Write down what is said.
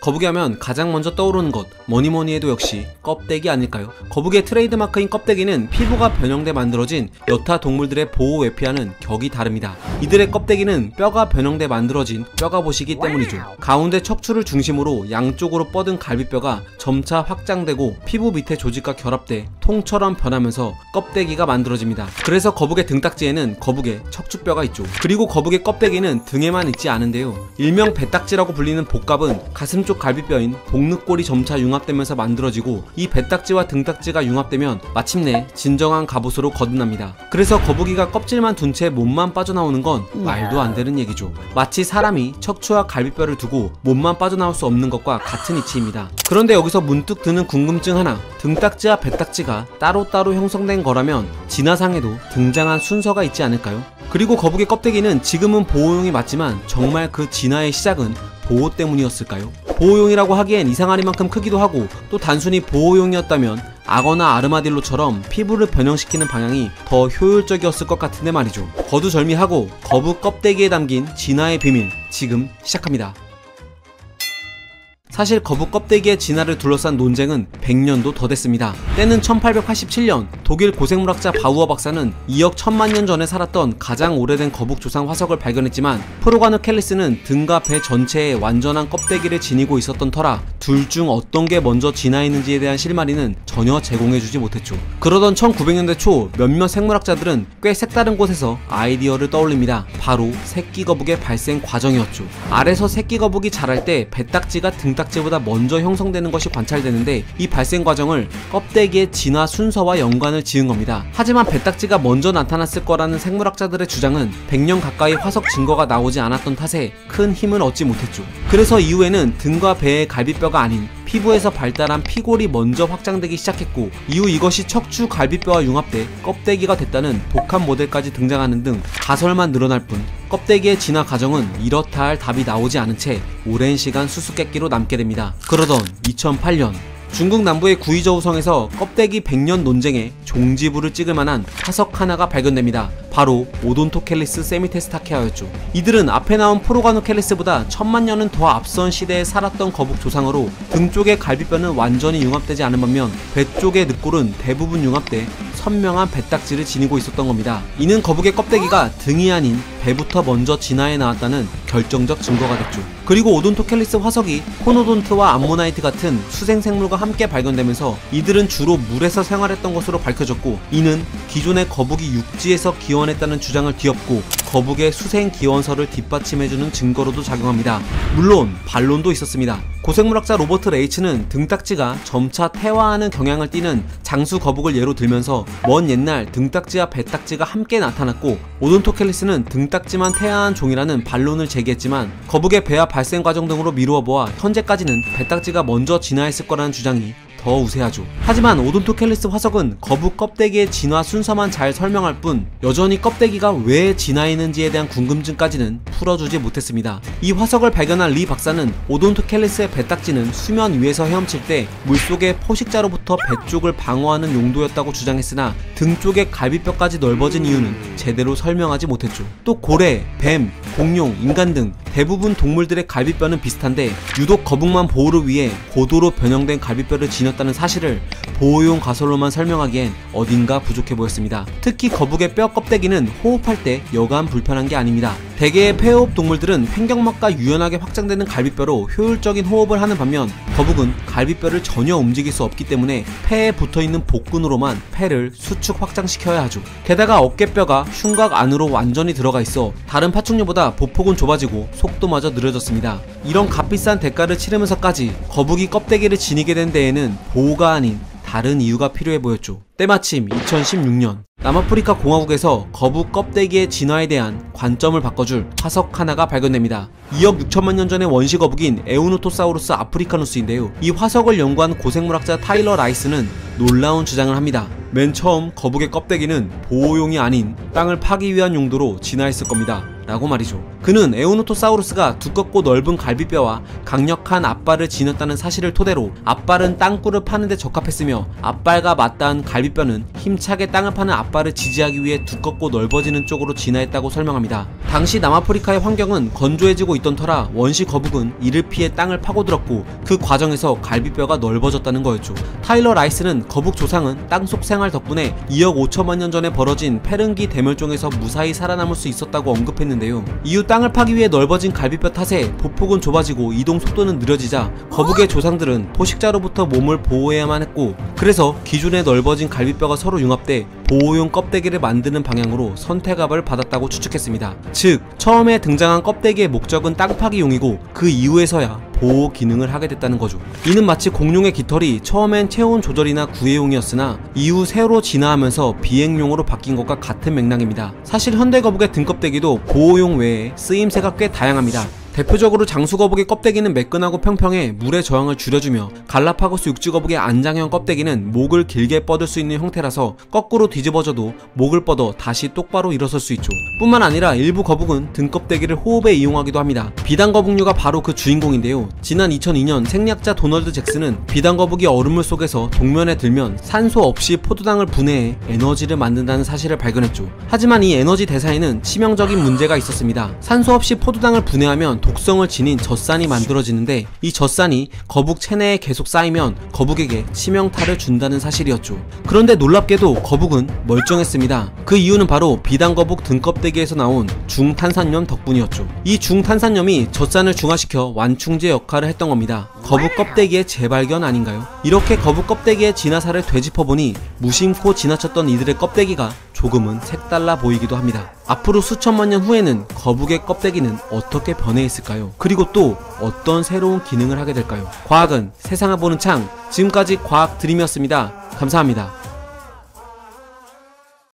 거북이 하면 가장 먼저 떠오르는 것 뭐니뭐니 해도 역시 껍데기 아닐까요? 거북이의 트레이드마크인 껍데기는 피부가 변형돼 만들어진 여타 동물들의 보호 외피와는 격이 다릅니다. 이들의 껍데기는 뼈가 변형돼 만들어진 뼈가봇이기 때문이죠. 가운데 척추를 중심으로 양쪽으로 뻗은 갈비뼈가 점차 확장되고 피부 밑에 조직과 결합돼 통처럼 변하면서 껍데기가 만들어집니다. 그래서 거북의 등딱지에는 거북의 척추뼈가 있죠. 그리고 거북의 껍데기는 등에만 있지 않은데요. 일명 배딱지라고 불리는 복갑은 가슴 쪽 갈비뼈인 복늑골이 점차 융합되면서 만들어지고 이 배딱지와 등딱지가 융합되면 마침내 진정한 갑옷으로 거듭납니다. 그래서 거북이가 껍질만 둔 채 몸만 빠져나오는 건 말도 안 되는 얘기죠. 마치 사람이 척추와 갈비뼈를 두고 몸만 빠져나올 수 없는 것과 같은 이치입니다. 그런데 여기서 문득 드는 궁금증 하나, 등딱지와 배딱지가 따로따로 형성된 거라면 진화상에도 등장한 순서가 있지 않을까요? 그리고 거북의 껍데기는 지금은 보호용이 맞지만 정말 그 진화의 시작은 보호 때문이었을까요? 보호용이라고 하기엔 이상하리만큼 크기도 하고 또 단순히 보호용이었다면 악어나 아르마딜로처럼 피부를 변형시키는 방향이 더 효율적이었을 것 같은데 말이죠. 거두절미하고 거북 껍데기에 담긴 진화의 비밀 지금 시작합니다. 사실 거북 껍데기의 진화를 둘러싼 논쟁은 100년도 더 됐습니다. 때는 1887년 독일 고생물학자 바우어 박사는 2억 1000만 년 전에 살았던 가장 오래된 거북 조상 화석을 발견했지만 프로가누켈리스는 등과 배 전체에 완전한 껍데기를 지니고 있었던 터라 둘 중 어떤 게 먼저 진화했는지에 대한 실마리는 전혀 제공해주지 못했죠. 그러던 1900년대 초 몇몇 생물학자들은 꽤 색다른 곳에서 아이디어를 떠올립니다. 바로 새끼 거북의 발생 과정이었죠. 알에서 새끼 거북이 자랄 때 배딱지가 등딱지보다 먼저 형성되는 것이 관찰되는데 이 발생 과정을 껍데기의 진화 순서와 연관을 지은 겁니다. 하지만 배딱지가 먼저 나타났을 거라는 생물학자들의 주장은 100년 가까이 화석 증거가 나오지 않았던 탓에 큰 힘을 얻지 못했죠. 그래서 이후에는 등과 배의 갈비뼈가 아닌 피부에서 발달한 피골이 먼저 확장되기 시작했고 이후 이것이 척추 갈비뼈와 융합돼 껍데기가 됐다는 복합 모델까지 등장하는 등 가설만 늘어날 뿐 껍데기의 진화 과정은 이렇다 할 답이 나오지 않은 채 오랜 시간 수수께끼로 남게 됩니다. 그러던 2008년 중국 남부의 구이저우성에서 껍데기 100년 논쟁에 종지부를 찍을 만한 화석 하나가 발견됩니다. 바로 오돈토켈리스 세미테스타케아였죠. 이들은 앞에 나온 프로가누켈리스보다 1000만 년은 더 앞선 시대에 살았던 거북 조상으로 등 쪽의 갈비뼈는 완전히 융합되지 않은 반면 배 쪽의 늑골은 대부분 융합돼 선명한 배딱지를 지니고 있었던 겁니다. 이는 거북의 껍데기가 등이 아닌 배부터 먼저 진화해 나왔다는 결정적 증거가 됐죠. 그리고 오돈토켈리스 화석이 코노돈트와 암모나이트 같은 수생생물과 함께 발견되면서 이들은 주로 물에서 생활했던 것으로 밝혀졌고 이는 기존의 거북이 육지에서 기원했다는 주장을 뒤엎고 거북의 수생 기원설을 뒷받침해주는 증거로도 작용합니다. 물론 반론도 있었습니다. 고생물학자 로버트 레이츠는 등딱지가 점차 퇴화하는 경향을 띠는 장수 거북을 예로 들면서 먼 옛날 등딱지와 배딱지가 함께 나타났고 오돈토켈리스는 등딱지만 퇴화한 종이라는 반론을 제기했지만 거북의 배와 발생 과정 등으로 미루어 보아 현재까지는 배딱지가 먼저 진화했을 거라는 주장이 더 우세하죠. 하지만 오돈토켈리스 화석은 거북 껍데기의 진화 순서만 잘 설명할 뿐 여전히 껍데기가 왜 진화했는지에 대한 궁금증까지는 풀어주지 못했습니다. 이 화석을 발견한 리 박사는 오돈토켈리스의 배딱지는 수면 위에서 헤엄칠 때 물속의 포식자로부터 배 쪽을 방어하는 용도였다고 주장했으나 등 쪽의 갈비뼈까지 넓어진 이유는 제대로 설명하지 못했죠. 또 고래, 뱀, 공룡, 인간 등 대부분 동물들의 갈비뼈는 비슷한데 유독 거북만 보호를 위해 고도로 변형된 갈비뼈를 지녔다는 사실을 보호용 가설로만 설명하기엔 어딘가 부족해 보였습니다. 특히 거북의 뼈 껍데기는 호흡할 때 여간 불편한 게 아닙니다. 대개의 폐호흡 동물들은 횡격막과 유연하게 확장되는 갈비뼈로 효율적인 호흡을 하는 반면 거북은 갈비뼈를 전혀 움직일 수 없기 때문에 폐에 붙어있는 복근으로만 폐를 수축 확장시켜야 하죠. 게다가 어깨뼈가 흉곽 안으로 완전히 들어가 있어 다른 파충류보다 보폭은 좁아지고 속도마저 느려졌습니다. 이런 값비싼 대가를 치르면서까지 거북이 껍데기를 지니게 된 데에는 보호가 아닌 다른 이유가 필요해 보였죠. 때마침 2016년 남아프리카 공화국에서 거북 껍데기의 진화에 대한 관점을 바꿔줄 화석 하나가 발견됩니다. 2억 6천만 년 전의 원시 거북인 에우노토사우루스 아프리카누스인데요. 이 화석을 연구한 고생물학자 타일러 라이스는 놀라운 주장을 합니다. 맨 처음 거북의 껍데기는 보호용이 아닌 땅을 파기 위한 용도로 진화했을 겁니다. 라고 말이죠. 그는 에우노토사우루스가 두껍고 넓은 갈비뼈와 강력한 앞발을 지녔다는 사실을 토대로 앞발은 땅굴을 파는 데 적합했으며 앞발과 맞닿은 갈비뼈는 힘차게 땅을 파는 앞발을 지지하기 위해 두껍고 넓어지는 쪽으로 진화했다고 설명합니다. 당시 남아프리카의 환경은 건조해지고 있던 터라 원시 거북은 이를 피해 땅을 파고들었고 그 과정에서 갈비뼈가 넓어졌다는 거였죠. 타일러 라이스는 거북 조상은 땅속 생활 덕분에 2억 5천만 년 전에 벌어진 페른기 대멸종에서 무사히 살아남을 수 있었다고 언급했는데요. 이후 땅을 파기 위해 넓어진 갈비뼈 탓에 보폭은 좁아지고 이동 속도는 느려지자 거북의 조상들은 포식자로부터 몸을 보호해야만 했고, 그래서 기존에 넓어진 갈비뼈가 서로 융합돼 보호용 껍데기를 만드는 방향으로 선택압을 받았다고 추측했습니다. 즉 처음에 등장한 껍데기의 목적은 땅 파기용이고 그 이후에서야 보호 기능을 하게 됐다는 거죠. 이는 마치 공룡의 깃털이 처음엔 체온 조절이나 구애용이었으나 이후 새로 진화하면서 비행용으로 바뀐 것과 같은 맥락입니다. 사실 현대 거북의 등껍데기도 보호용 외에 쓰임새가 꽤 다양합니다. 대표적으로 장수거북의 껍데기는 매끈하고 평평해 물의 저항을 줄여주며, 갈라파고스 육지거북의 안장형 껍데기는 목을 길게 뻗을 수 있는 형태라서 거꾸로 뒤집어져도 목을 뻗어 다시 똑바로 일어설 수 있죠. 뿐만 아니라 일부 거북은 등껍데기를 호흡에 이용하기도 합니다. 비단거북류가 바로 그 주인공인데요. 지난 2002년 생리학자 도널드 잭슨은 비단거북이 얼음물 속에서 동면에 들면 산소 없이 포도당을 분해해 에너지를 만든다는 사실을 발견했죠. 하지만 이 에너지 대사에는 치명적인 문제가 있었습니다. 산소 없이 포도당을 분해하면 독성을 지닌 젖산이 만들어지는데, 이 젖산이 거북 체내에 계속 쌓이면 거북에게 치명타를 준다는 사실이었죠. 그런데 놀랍게도 거북은 멀쩡했습니다. 그 이유는 바로 비단거북 등껍데기에서 나온 중탄산염 덕분이었죠. 이 중탄산염이 젖산을 중화시켜 완충제 역할을 했던 겁니다. 거북 껍데기의 재발견 아닌가요? 이렇게 거북 껍데기의 진화사를 되짚어보니 무심코 지나쳤던 이들의 껍데기가 조금은 색달라 보이기도 합니다. 앞으로 수천만 년 후에는 거북의 껍데기는 어떻게 변해 있을까요? 그리고 또 어떤 새로운 기능을 하게 될까요? 과학은 세상을 보는 창, 지금까지 과학 드림이었습니다. 감사합니다.